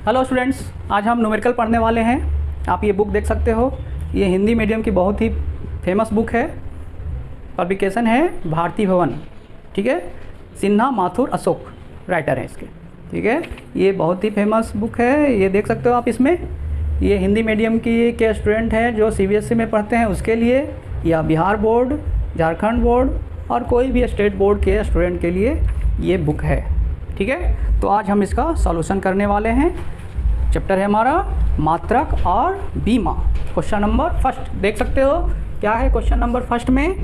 Hello students, आज हम numerical पढ़ने वाले हैं। आप ये बुक देख सकते हो। ये हिंदी मीडियम की बहुत ही फेमस बुक है। पब्लिकेशन है भारती भवन, ठीक है। सिन्हा माथुर अशोक राइटर हैं इसके, ठीक है। ये बहुत ही फेमस बुक है, ये देख सकते हो आप। इसमें ये हिंदी मीडियम की के स्टूडेंट हैं जो CBSE में पढ़ते हैं उसके लिए, या बिहार बोर्ड, झारखंड बोर्ड और कोई भी स्टेट बोर्ड के स्टूडेंट के लिए ये बुक है, ठीक है। तो आज हम इसका सॉल्यूशन करने वाले हैं। चैप्टर है हमारा मात्रक और बीमा। क्वेश्चन नंबर फर्स्ट देख सकते हो क्या है। क्वेश्चन नंबर फर्स्ट में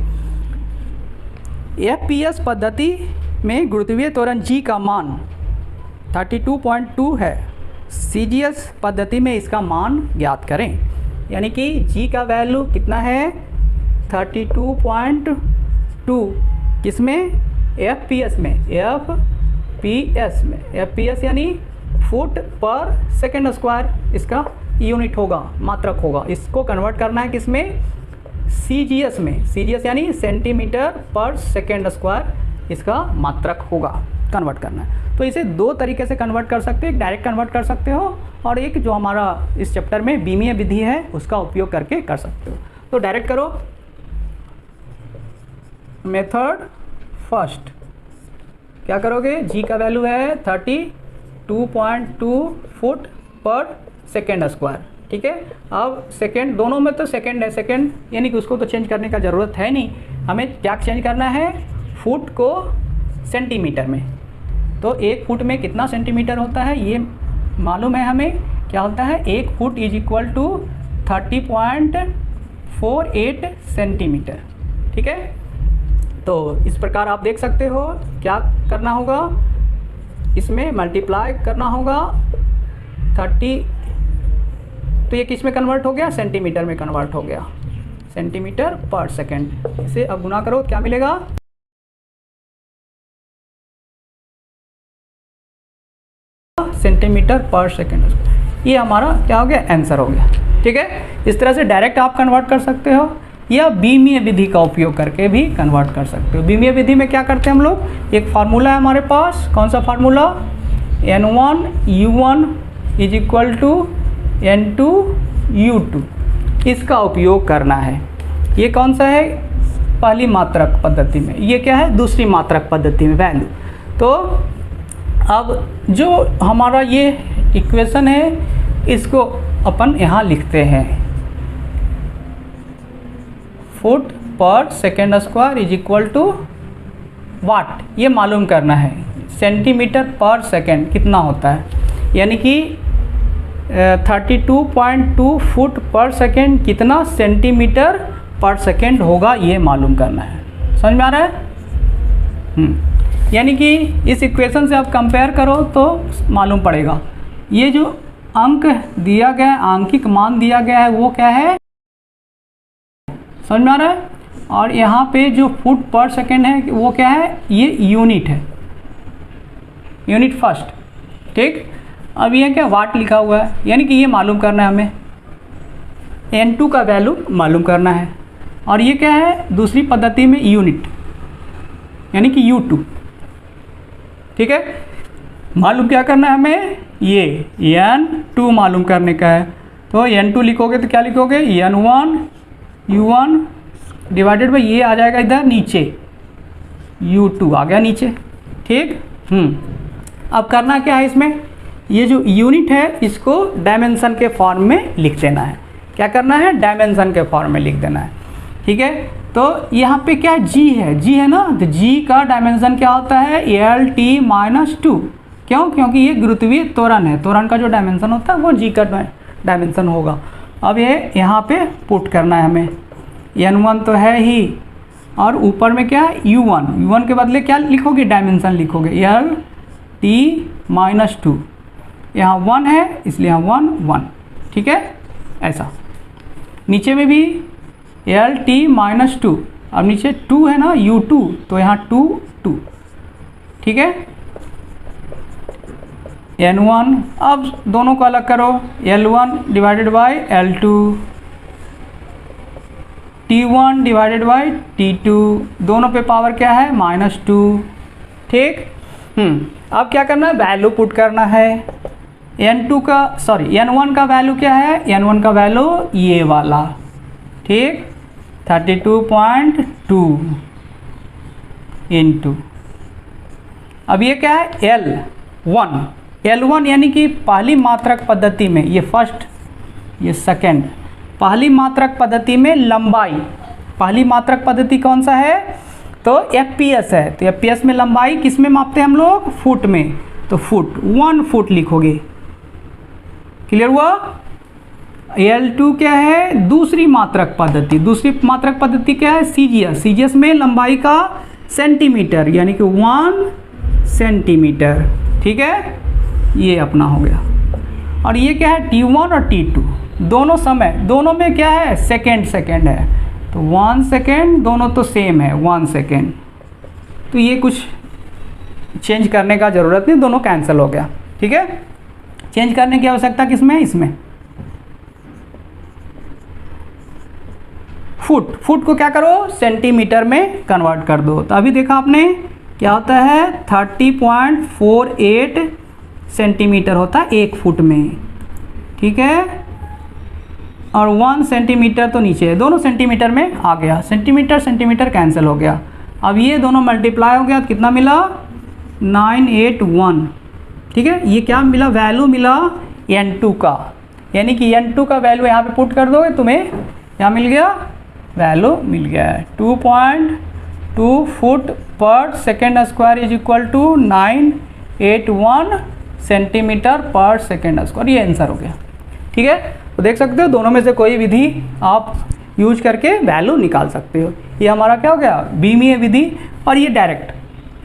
FPS पद्धति में गुरुत्वीय त्वरण G का मान 32.2 है। CGS पद्धति में इसका मान ज्ञात करें। यानी कि G का वैल्यू कितना है 32.2, किसमें FPS में, FPS यानी फुट पर सेकेंड स्क्वायर इसका यूनिट होगा, मात्रक होगा। इसको कन्वर्ट करना है किसमें, CGS में। CGS यानी सेंटीमीटर पर सेकेंड स्क्वायर इसका मात्रक होगा, कन्वर्ट करना है। तो इसे दो तरीके से कन्वर्ट कर सकते हो, एक डायरेक्ट कन्वर्ट कर सकते हो और एक जो हमारा इस चैप्टर में बीमीय विधि है उसका उपयोग करके कर सकते हो। तो डायरेक्ट करो। मेथड फर्स्ट क्या करोगे, G का वैल्यू है 32.2 फुट पर सेकेंड स्क्वायर, ठीक है। अब सेकेंड, दोनों में तो सेकेंड है, सेकेंड यानी कि उसको तो चेंज करने का ज़रूरत है नहीं। हमें क्या चेंज करना है, फुट को सेंटीमीटर में। तो एक फुट में कितना सेंटीमीटर होता है ये मालूम है हमें। क्या होता है, एक foot is equal to 30.48 centimetre, ठीक है। तो इस प्रकार आप देख सकते हो क्या करना होगा, इसमें मल्टीप्लाई करना होगा 30, तो ये किस में कन्वर्ट हो गया, सेंटीमीटर में कन्वर्ट हो गया, सेंटीमीटर पर सेकेंड। इसे अब गुना करो, क्या मिलेगा, सेंटीमीटर पर सेकेंड। ये हमारा क्या हो गया, आंसर हो गया, ठीक है। इस तरह से डायरेक्ट आप कन्वर्ट कर सकते हो या बीमीय विधि का उपयोग करके भी कन्वर्ट कर सकते हो। बीमीय विधि में क्या करते हैं हम लोग, एक फार्मूला है हमारे पास। कौन सा formula, N1U1 is equal to N2U2, इसका उपयोग करना है। ये कौन सा है, पहली मात्रक पद्धति में। ये क्या है, दूसरी मात्रक पद्धति में वैल्यू। तो अब जो हमारा ये इक्वेशन है इसको अपन यहाँ लिखते हैं, foot per second square is equal to what, ये मालूम करना है। सेंटीमीटर पर सेकेंड कितना होता है, यानी कि 32.2 फुट पर सेकेंड कितना सेंटीमीटर पर सेकेंड होगा, ये मालूम करना है। समझ में आ रहा है। यानी कि इस इक्वेशन से आप कंपेयर करो तो मालूम पड़ेगा। ये जो अंक दिया गया, आंकिक मान दिया गया है वो क्या है, समझ में आ रहा है। और यहाँ पे जो फुट पर सेकेंड है वो क्या है, ये यूनिट है, यूनिट फर्स्ट, ठीक। अब ये क्या, वाट लिखा हुआ है, यानी कि ये मालूम करना है हमें, N2 का वैल्यू मालूम करना है। और ये क्या है, दूसरी पद्धति में यूनिट यानी कि U2, ठीक है। मालूम क्या करना है हमें, ये N2 मालूम करने का है। तो N2 लिखोगे तो क्या लिखोगे, N1U1 डिवाइडेड बाई ये आ जाएगा इधर नीचे, U2 आ गया नीचे, ठीक। अब करना क्या है इसमें, ये जो यूनिट है इसको डायमेंशन के फॉर्म में लिख देना है। क्या करना है, डायमेंशन के फॉर्म में लिख देना है, ठीक है। तो यहाँ पे क्या है, G है, G है ना, तो G का डायमेंशन क्या होता है, LT-2। क्यों, क्योंकि ये गुरुत्वीय त्वरण है, त्वरण का जो डायमेंशन होता है वो G का डायमेंशन होगा। अब ये यहाँ पे पुट करना है हमें, N1 तो है ही, और ऊपर में क्या है, U1 के बदले क्या लिखोगे, डायमेंशन लिखोगे LT-2। यहाँ 1 है इसलिए यहाँ 1, ठीक है। ऐसा नीचे में भी LT-2, अब नीचे 2 है ना, U2, तो यहाँ 2, ठीक है। N1, अब दोनों को अलग करो, L1 divided by L2, T1 divided by T2, दोनों पे पावर क्या है, -2, ठीक। अब क्या करना है, वैल्यू पुट करना है। N2 का सॉरी N1 का वैल्यू क्या है, N1 का वैल्यू ये वाला, ठीक 32.2 इंटू, अब ये क्या है L1 यानी कि पहली मात्रक पद्धति में, ये फर्स्ट ये सेकंड, पहली मात्रक पद्धति में लंबाई, पहली मात्रक पद्धति कौन सा है, तो FPS है, तो FPS में लंबाई किस में मापते हैं हम लोग, फुट में, तो फुट 1 फुट लिखोगे, क्लियर हुआ। L2 क्या है, दूसरी मात्रक पद्धति, दूसरी मात्रक पद्धति क्या है, CGS में लंबाई का सेंटीमीटर यानी कि 1 सेंटीमीटर, ठीक है, ये अपना हो गया। और ये क्या है, T1 और T2 दोनों समय, दोनों में क्या है, सेकेंड है, तो 1 सेकेंड, दोनों तो सेम है 1 सेकेंड, तो ये कुछ चेंज करने का ज़रूरत नहीं, दोनों कैंसिल हो गया, ठीक है। चेंज करने की आवश्यकता किसमें, इसमें फुट को क्या करो, सेंटीमीटर में कन्वर्ट कर दो, तो अभी देखा आपने क्या होता है 30.48 सेंटीमीटर होता है 1 फुट में, ठीक है, और 1 सेंटीमीटर तो नीचे है, दोनों सेंटीमीटर में आ गया, सेंटीमीटर कैंसिल हो गया। अब ये दोनों मल्टीप्लाई हो गया तो कितना मिला 981, ठीक है। ये क्या मिला, वैल्यू मिला N2 का, यानी कि N2 का वैल्यू यहाँ पे पुट कर दोगे, तुम्हें क्या मिल गया, वैल्यू मिल गया है 2.2 foot per second square is equal to 981 centimetre per second square, ये आंसर हो गया, ठीक है। तो देख सकते हो दोनों में से कोई विधि आप यूज करके वैल्यू निकाल सकते हो। ये हमारा क्या हो गया, बीमीय विधि, और ये डायरेक्ट,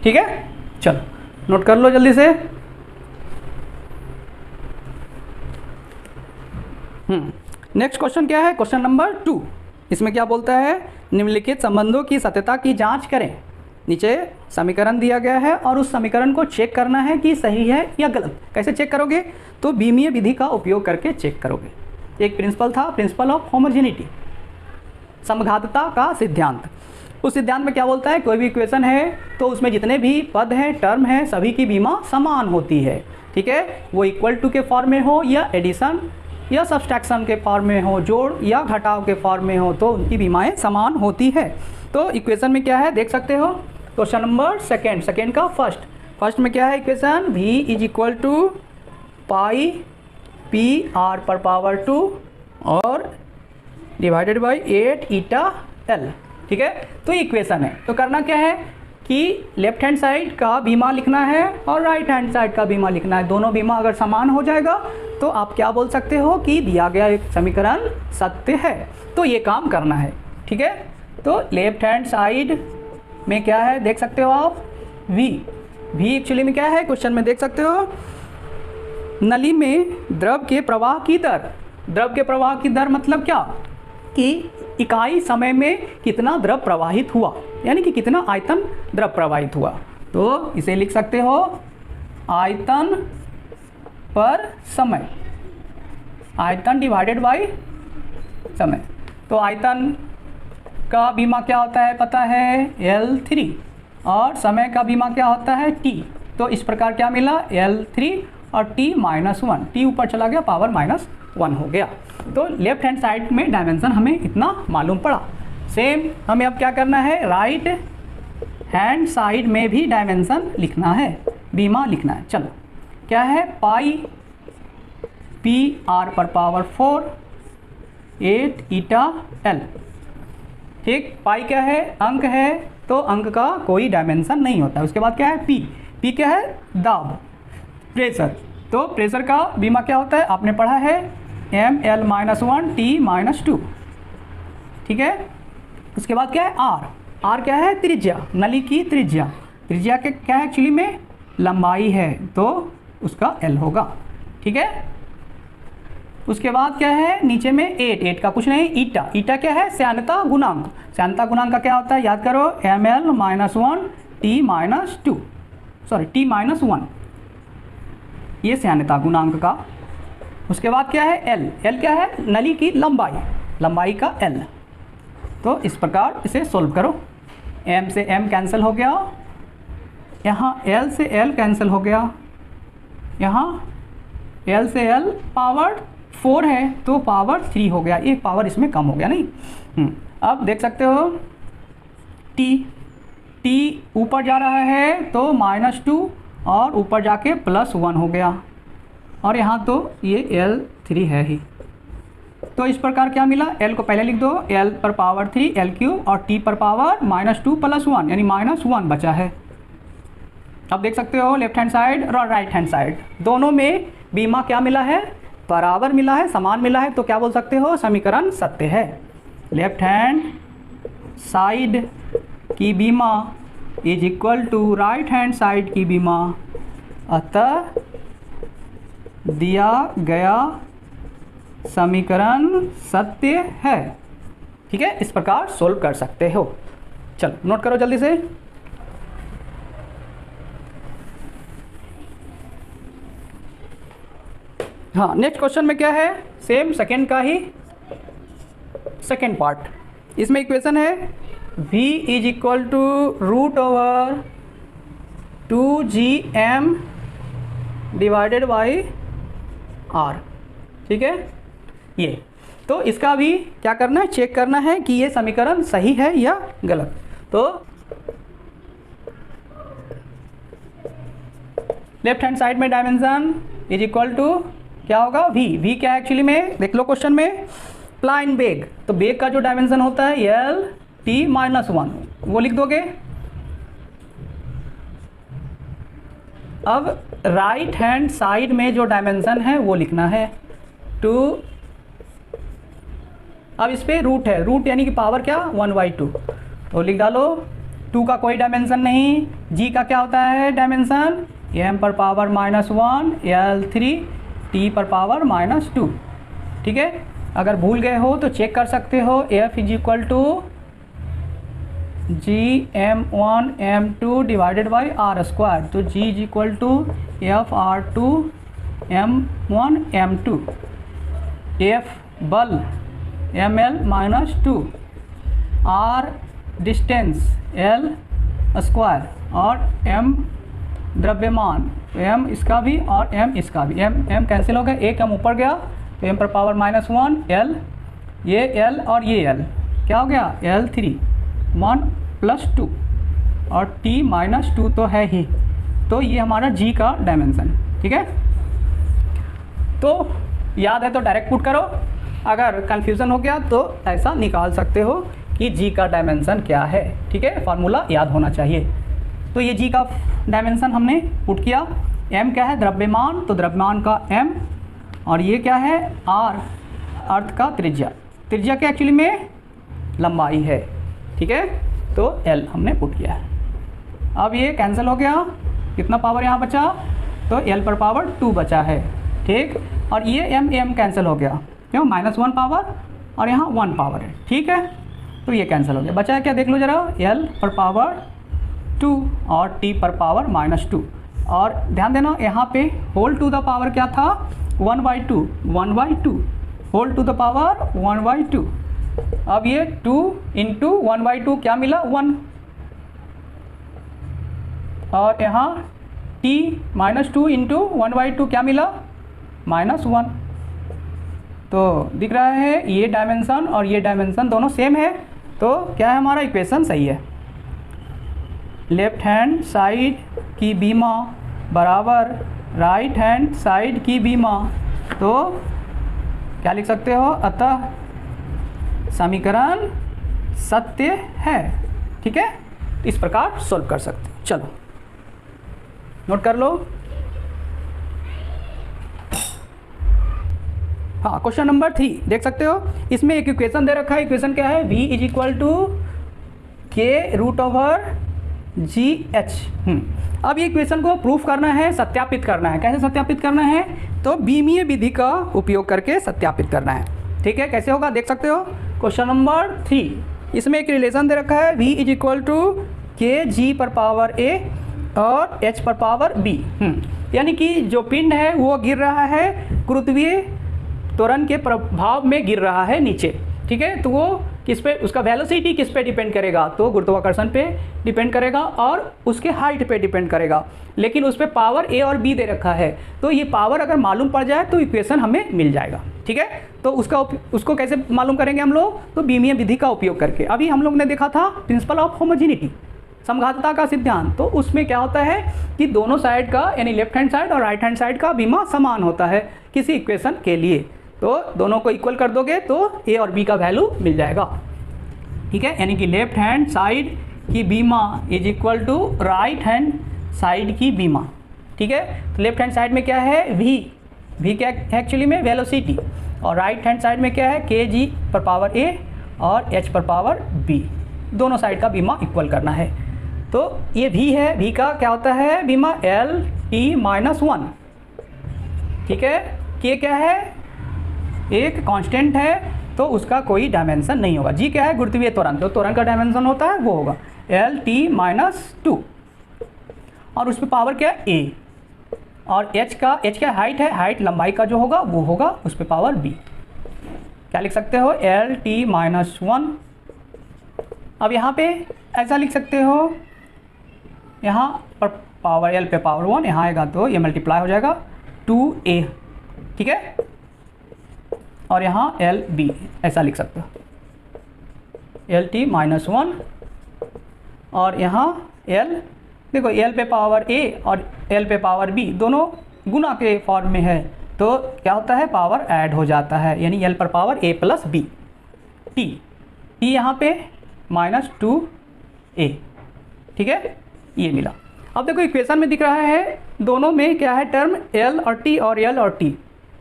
ठीक है। चलो नोट कर लो जल्दी से। नेक्स्ट क्वेश्चन क्या है, क्वेश्चन नंबर 2। इसमें क्या बोलता है, निम्नलिखित संबंधों की सत्यता की जांच करें। नीचे समीकरण दिया गया है और उस समीकरण को चेक करना है कि सही है या गलत। कैसे चेक करोगे, तो बीमीय विधि का उपयोग करके चेक करोगे। एक प्रिंसिपल था, प्रिंसिपल ऑफ होमोजेनिटी, समघातता का सिद्धांत। उस सिद्धांत में क्या बोलता है, कोई भी इक्वेशन है तो उसमें जितने भी पद हैं, टर्म हैं, सभी की बीमा समान होती है, ठीक है। वो इक्वल टू के फॉर्म में हो या एडिशन या सब्सट्रैक्शन के फॉर्म में हो, जोड़ या घटाव के फॉर्म में हो, तो उनकी बीमाएं समान होती है। तो इक्वेशन में क्या है देख सकते हो, क्वेश्चन नंबर सेकेंड का फर्स्ट में क्या है equation, v is equal to pi P R पर पावर 2 और डिवाइडेड बाई 8 ईटा एल, ठीक है। तो इक्वेशन है, तो करना क्या है कि लेफ्ट हैंड साइड का बीमा लिखना है और राइट हैंड साइड का बीमा लिखना है। दोनों बीमा अगर समान हो जाएगा तो आप क्या बोल सकते हो कि दिया गया एक समीकरण सत्य है। तो ये काम करना है, ठीक है। तो लेफ्ट हैंड साइड में क्या है देख सकते हो आप, v एक्चुअली में क्या है क्वेश्चन में देख सकते हो, नली में द्रव के प्रवाह की दर। द्रव के प्रवाह की दर मतलब क्या कि इकाई समय में कितना द्रव प्रवाहित हुआ, यानी कि कितना आयतन द्रव प्रवाहित हुआ। तो इसे लिख सकते हो आयतन पर समय, आयतन डिवाइडेड बाय समय। तो आयतन का बीमा क्या होता है पता है, L3, और समय का बीमा क्या होता है T। तो इस प्रकार क्या मिला, L3 और T-1, T ऊपर चला गया, पावर -1 हो गया। तो लेफ्ट हैंड साइड में डायमेंशन हमें इतना मालूम पड़ा। सेम हमें अब क्या करना है, राइट हैंड साइड में भी डायमेंशन लिखना है, बीमा लिखना है। चलो क्या है, पाई पी आर पर पावर 4 8 ईटा एल, ठीक। पाई क्या है, अंक है, तो अंक का कोई डायमेंशन नहीं होता है। उसके बाद क्या है, पी क्या है, दाब, प्रेशर। तो प्रेशर का बीमा क्या होता है, आपने पढ़ा है ml-1 T-2, ठीक है। उसके बाद क्या है, आर क्या है, त्रिज्या, नली की त्रिज्या। त्रिज्या के क्या है एक्चुअली में लंबाई है, तो उसका L होगा, ठीक है। उसके बाद क्या है, नीचे में 8 का कुछ नहीं, ईटा क्या है, श्यानता गुणांक। श्यानता गुणांक का क्या होता है याद करो, ml-1 T-1, ये श्यानता गुणांक का। उसके बाद क्या है, L क्या है, नली की लंबाई का L। तो इस प्रकार इसे सोल्व करो, m से m कैंसिल हो गया, यहाँ L से L कैंसिल हो गया, यहाँ L से L पावर 4 है तो पावर 3 हो गया, एक पावर इसमें कम हो गया नहीं। अब देख सकते हो T ऊपर जा रहा है तो -2 और ऊपर जाके +1 हो गया, और यहाँ तो ये L3 है ही। तो इस प्रकार क्या मिला, L को पहले लिख दो, L पर पावर 3 L³ और T पर पावर -2 + 1 यानी -1 बचा है। अब देख सकते हो लेफ्ट हैंड साइड और राइट हैंड साइड दोनों में बीमा क्या मिला है, बराबर मिला है, समान मिला है, तो क्या बोल सकते हो, समीकरण सत्य है। लेफ्ट हैंड साइड की बीमा is equal to right hand side की बीमा, अतः दिया गया समीकरण सत्य है। ठीक है, इस प्रकार सोल्व कर सकते हो। चलो नोट करो जल्दी से। हाँ, नेक्स्ट क्वेश्चन में क्या है, सेम सेकेंड का ही सेकेंड पार्ट। इसमें इक्वेशन है v is equal to √2gm divided by r। ठीक है, ये तो इसका भी क्या करना है, चेक करना है कि ये समीकरण सही है या गलत। तो लेफ्ट हैंड साइड में डायमेंशन इज इक्वल टू क्या होगा, v क्या है एक्चुअली में, देख लो क्वेश्चन में, प्लाइन बेग, तो बेग का जो डायमेंशन होता है L_t-1 वो लिख दोगे। अब राइट हैंड साइड में जो डायमेंशन है वो लिखना है 2। अब इस पे रूट है, रूट यानी कि पावर क्या 1/2, तो लिख डालो। 2 का कोई डायमेंशन नहीं, g का क्या होता है डायमेंशन, m पर पावर -1 L3 t पर पावर -2। ठीक है, अगर भूल गए हो तो चेक कर सकते हो, f is equal to gm1 m2 divided by r², तो g is equal to fr2 m1 m2, f बल ml-2, r डिस्टेंस l² और m द्रव्यमान, m इसका भी और m इसका भी, m कैंसिल हो गया, एक m ऊपर गया तो m पर पावर -1 l, ये l और ये l क्या हो गया L3 1 + 2 और t -2 तो है ही, तो ये हमारा g का डायमेंशन। ठीक है, तो याद है तो डायरेक्ट पुट करो, अगर कंफ्यूजन हो गया तो ऐसा निकाल सकते हो कि g का डायमेंशन क्या है। ठीक है, फार्मूला याद होना चाहिए। तो ये g का डायमेंशन हमने पुट किया, m क्या है द्रव्यमान, तो द्रव्यमान का m, और ये क्या है r अर्थ का त्रिज्या, त्रिज्या क्या एक्चुअली में लंबाई है। ठीक है, तो l हमने पुट किया है। अब ये कैंसिल हो गया, कितना पावर यहाँ बचा, तो l पर पावर 2 बचा है। ठीक, और ये m कैंसिल हो गया, क्यों -1 पावर और यहाँ 1 पावर है। ठीक है, तो ये कैंसिल हो गया, बचा है क्या देख लो जरा, l पर पावर 2 और t पर पावर -2, और ध्यान देना यहाँ पे होल टू द पावर क्या था 1/2 होल टू द पावर 1/2। अब ये 2 × 1/2 क्या मिला 1, और यहाँ t -2 × 1/2 क्या मिला -1। तो दिख रहा है ये डायमेंशन और ये डायमेंशन दोनों सेम है, तो क्या है हमारा इक्वेशन सही है। लेफ्ट हैंड साइड की बीमा बराबर राइट हैंड साइड की बीमा, तो क्या लिख सकते हो, अतः समीकरण सत्य है। ठीक है, इस प्रकार सोल्व कर सकते हो। चलो नोट कर लो। हाँ, क्वेश्चन नंबर 3 देख सकते हो, इसमें एक इक्वेशन दे रखा है। इक्वेशन क्या है, v is equal to k√gh। अब ये इक्वेशन को प्रूफ करना है, सत्यापित करना है। कैसे सत्यापित करना है, तो बीमीय विधि का उपयोग करके सत्यापित करना है। ठीक है, कैसे होगा देख सकते हो। क्वेश्चन नंबर 3, इसमें एक रिलेशन दे रखा है, v is equal to kg पर पावर a और h पर पावर b। यानी कि जो पिंड है वो गिर रहा है गुरुत्वीय त्वरण के प्रभाव में गिर रहा है नीचे। ठीक है, तो वो किस पे, उसका वेलोसिटी किस पे डिपेंड करेगा, तो गुरुत्वाकर्षण पे डिपेंड करेगा और उसके हाइट पे डिपेंड करेगा। लेकिन उस पर पावर ए और बी दे रखा है, तो ये पावर अगर मालूम पड़ जाए तो इक्वेशन हमें मिल जाएगा। ठीक है, तो उसको कैसे मालूम करेंगे हम लोग, तो बीमीय विधि का उपयोग करके। अभी हम लोग ने देखा था प्रिंसिपल ऑफ होमोजेनिटी, समघातता का सिद्धांत। तो उसमें क्या होता है कि दोनों साइड का, यानी लेफ्ट हैंड साइड और राइट हैंड साइड का बीमा समान होता है किसी इक्वेशन के लिए। तो दोनों को इक्वल कर दोगे तो ए और बी का वैल्यू मिल जाएगा। ठीक है, यानी कि लेफ्ट हैंड साइड की बीमा is equal to right hand side की बीमा। ठीक है, तो लेफ्ट हैंड साइड में क्या है, वी क्या है एक्चुअली में वेलोसिटी, और राइट हैंड साइड में क्या है kg पर पावर a और h पर पावर b। दोनों साइड का बीमा इक्वल करना है। तो ये v है, v का क्या होता है बीमा L-T-1। ठीक है, k क्या है, एक कांस्टेंट है तो उसका कोई डायमेंशन नहीं होगा। g क्या है, गुरुत्वीय त्वरण, तो त्वरण का डायमेंशन होता है वो होगा L-T-2, और उस पर पावर क्या है a, और h क्या हाइट है, हाइट लंबाई का जो होगा वो होगा उस पर पावर b। क्या लिख सकते हो L-T-1। अब यहाँ पे ऐसा लिख सकते हो, यहाँ पर पावर l पे पावर 1 यहाँ आएगा तो ये मल्टीप्लाई हो जाएगा 2a। ठीक है, और यहाँ LB ऐसा लिख सकते हो L-T-1, और यहाँ L, देखो L पे पावर a और L पे पावर b दोनों गुना के फॉर्म में है, तो क्या होता है पावर ऐड हो जाता है, यानी L पर power a plus b। t यहाँ पे -2a। ठीक है, ये मिला। अब देखो इक्वेशन में दिख रहा है दोनों में क्या है टर्म L और T और L और T।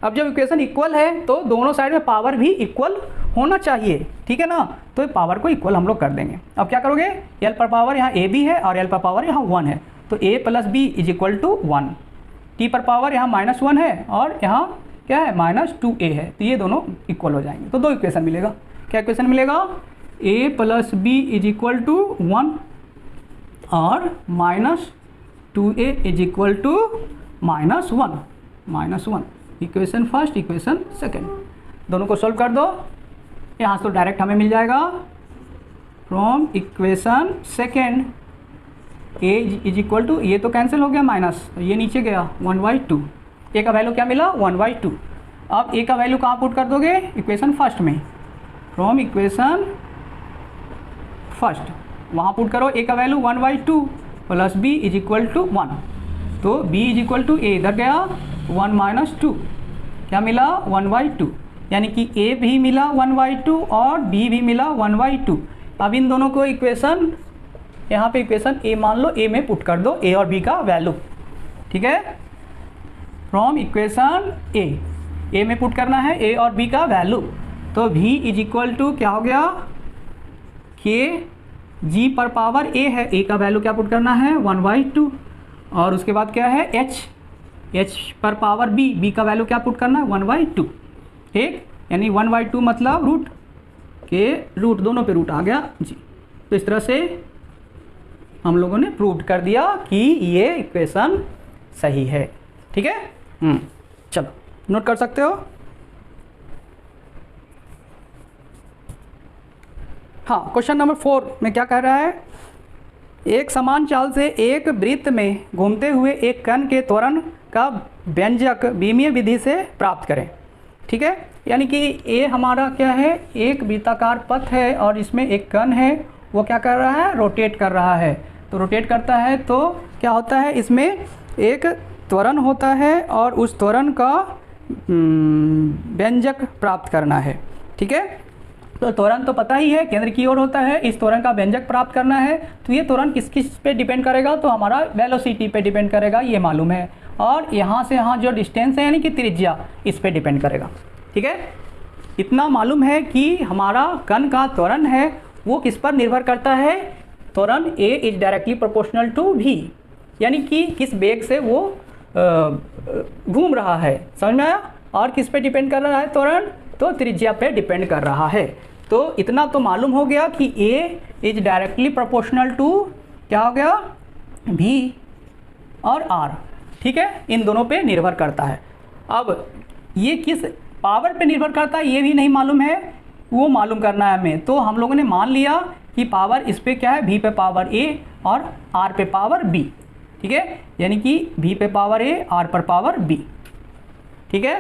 अब जब इक्वेशन इक्वल है तो दोनों साइड में पावर भी इक्वल होना चाहिए। ठीक है ना, तो पावर को इक्वल हम लोग कर देंगे। अब क्या करोगे, L पर पावर यहाँ a b है और L पर पावर यहाँ 1 है, तो a plus b is equal to 1। T पर पावर यहाँ -1 है और यहाँ क्या है -2a है, तो ये दोनों इक्वल हो जाएंगे। तो दो इक्वेशन मिलेगा। क्या इक्वेशन मिलेगा, a plus b is equal to 1 और -2a is equal to -1। Equation first, equation second, दोनों को सोल्व कर दो। यहाँ से तो डायरेक्ट हमें मिल जाएगा from equation second a is equal to, ये तो कैंसिल हो गया माइनस, तो ये नीचे गया 1/2। a का वैल्यू क्या मिला 1/2। अब a का वैल्यू कहाँ पुट कर दोगे, इक्वेशन फर्स्ट में, फ्रॉम इक्वेशन फर्स्ट वहाँ पुट करो। a का value 1/2 plus b is equal to 1, तो b is equal to a इधर गया 1 - 2, क्या मिला 1/2, यानी कि a भी मिला 1/2 और b भी मिला 1/2। अब इन दोनों को इक्वेशन, यहाँ पे इक्वेशन a मान लो, a में पुट कर दो a और b का वैल्यू। ठीक है, फ्रॉम इक्वेशन a में पुट करना है a और b का वैल्यू, तो v इज इक्वल टू क्या हो गया kg पर पावर a है, a का वैल्यू क्या पुट करना है 1/2, और उसके बाद क्या है h पर पावर b का वैल्यू क्या पुट करना है 1/2। ठीक, यानी 1/2 मतलब रूट के रूट, दोनों पे रूट आ गया जी। तो इस तरह से हम लोगों ने प्रूव कर दिया कि ये इक्वेशन सही है। ठीक है, चलो नोट कर सकते हो। हाँ, क्वेश्चन नंबर 4 में क्या कह रहा है, एक समान चाल से एक वृत्त में घूमते हुए एक कण के त्वरण का व्यंजक बीमीय विधि से प्राप्त करें। ठीक है, यानी कि ये हमारा क्या है, एक वृत्ताकार पथ है और इसमें एक कण है, वो क्या कर रहा है, रोटेट कर रहा है। तो रोटेट करता है तो क्या होता है, इसमें एक त्वरण होता है और उस त्वरण का व्यंजक प्राप्त करना है। ठीक है, तो त्वरण तो पता ही है केंद्र की ओर होता है, इस त्वरण का व्यंजक प्राप्त करना है। तो ये त्वरण किस किस पे डिपेंड करेगा, तो हमारा वेलोसिटी पे डिपेंड करेगा, ये मालूम है, और यहाँ से यहाँ जो डिस्टेंस है यानी कि त्रिज्या, इस पे डिपेंड करेगा। ठीक है, इतना मालूम है कि हमारा कण का त्वरण है वो किस पर निर्भर करता है, त्वरण a is directly proportional to v, यानी कि किस वेग से वो घूम रहा है, समझ में आया। और किस पे डिपेंड कर रहा है त्वरण, तो त्रिज्या पे डिपेंड कर रहा है। तो इतना तो मालूम हो गया कि a is directly proportional to क्या हो गया v और r। ठीक है, इन दोनों पे निर्भर करता है। अब ये किस पावर पे निर्भर करता है ये भी नहीं मालूम है, वो मालूम करना है हमें। तो हम लोगों ने मान लिया कि पावर इस पे क्या है, v पे पावर a और r पे पावर b, ठीक है, यानी कि v पे पावर a, r पर पावर b, ठीक है।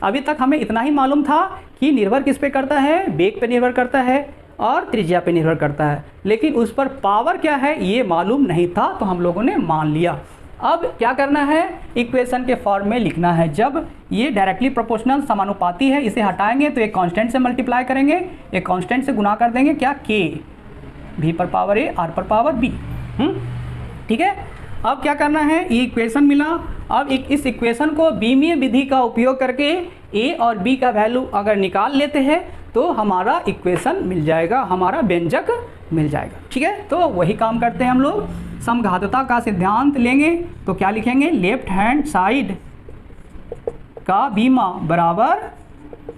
अभी तक हमें इतना ही मालूम था कि निर्भर किस पे करता है, वेग पे निर्भर करता है और त्रिज्या पे निर्भर करता है, लेकिन उस पर पावर क्या है ये मालूम नहीं था, तो हम लोगों ने मान लिया। अब क्या करना है, इक्वेशन के फॉर्म में लिखना है। जब ये डायरेक्टली प्रोपोर्शनल समानुपाती है, इसे हटाएंगे तो एक कांस्टेंट से मल्टीप्लाई करेंगे, एक कांस्टेंट से गुना कर देंगे, क्या, k, v पर पावर a, r पर पावर b, ठीक है। अब क्या करना है, ये इक्वेशन मिला। अब इस इक्वेशन को बीमीय विधि का उपयोग करके a और b का वैल्यू अगर निकाल लेते हैं तो हमारा इक्वेशन मिल जाएगा, हमारा व्यंजक मिल जाएगा, ठीक है। तो वही काम करते हैं हम लोग। समघातता का सिद्धांत लेंगे तो क्या लिखेंगे, लेफ्ट हैंड साइड का बीमा बराबर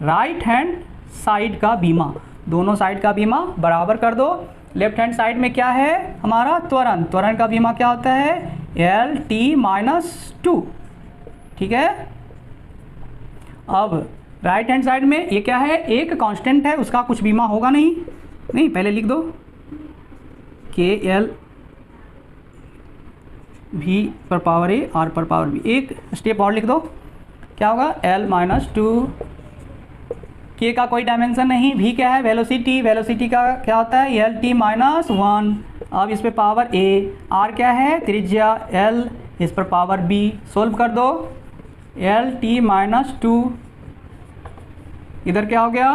राइट हैंड साइड का बीमा, दोनों साइड का बीमा बराबर कर दो। लेफ्ट हैंड साइड में क्या है हमारा त्वरण, त्वरण का बीमा क्या होता है, L-T-2, ठीक है। अब राइट हैंड साइड में ये क्या है, एक कांस्टेंट है, उसका कुछ बीमा होगा नहीं, पहले लिख दो KL v पर पावर a, r पर पावर b। एक स्टेप और लिख दो, क्या होगा, L-2, k का कोई डायमेंशन नहीं, v क्या है, वेलोसिटी, वेलोसिटी का क्या होता है, L-T-1। अब इस पे पावर a, r क्या है, त्रिज्या l, इस पर पावर b। सोल्व कर दो, L-T-2, इधर क्या हो गया,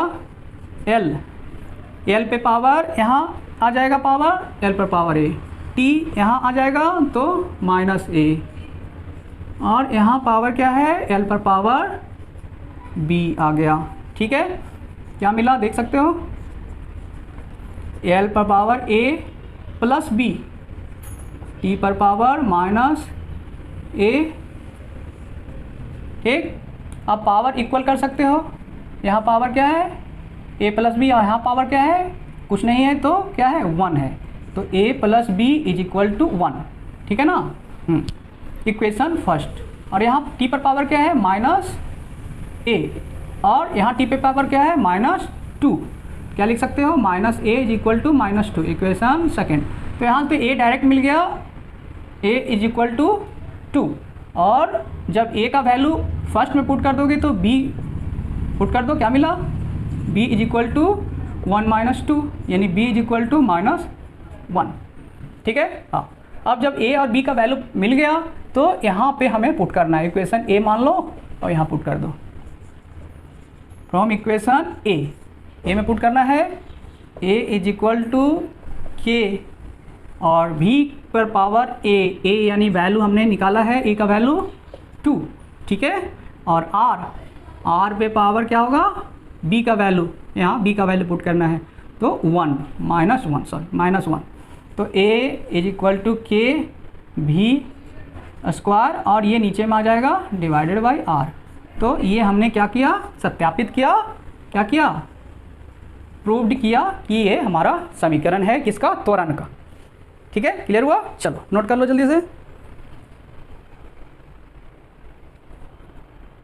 l पे पावर यहाँ आ जाएगा पावर, l पर पावर a, t यहाँ आ जाएगा तो -a, और यहाँ पावर क्या है, l पर पावर b आ गया, ठीक है। क्या मिला देख सकते हो, l पर power a plus b, t पर पावर -a, ठीक। अब पावर इक्वल कर सकते हो, यहाँ पावर क्या है, a प्लस बी, और यहाँ पावर क्या है, कुछ नहीं है तो क्या है, 1 है, तो a plus B is equal to 1, ठीक है ना। Equation first. और यहाँ t पर पावर क्या है, -a, और यहाँ t पे पावर क्या है, -2, क्या लिख सकते हो, -a is equal to -2, equation second. तो यहाँ पे a डायरेक्ट मिल गया, a इज इक्वल टू 2, और जब a का वैल्यू फर्स्ट में पुट कर दोगे तो b पुट कर दो, क्या मिला, b इज इक्वल टू 1 - 2, यानी b इज इक्वल टू -1, ठीक है। हाँ, अब जब a और b का वैल्यू मिल गया तो यहाँ पे हमें पुट करना है, इक्वेशन a मान लो और यहाँ पुट कर दो, फ्रॉम इक्वेशन a में पुट करना है, a is equal to k और v पर पावर a यानी वैल्यू हमने निकाला है, a का वैल्यू 2, ठीक है, और r पे पावर क्या होगा, b का वैल्यू, यहाँ b का वैल्यू पुट करना है तो -1, तो a is equal to k v square, और ये नीचे में आ जाएगा डिवाइडेड बाई r। तो ये हमने क्या किया, सत्यापित किया, क्या किया, प्रूव्ड किया कि ये हमारा समीकरण है किसका, त्वरण का, ठीक है। क्लियर हुआ, चलो नोट कर लो जल्दी से।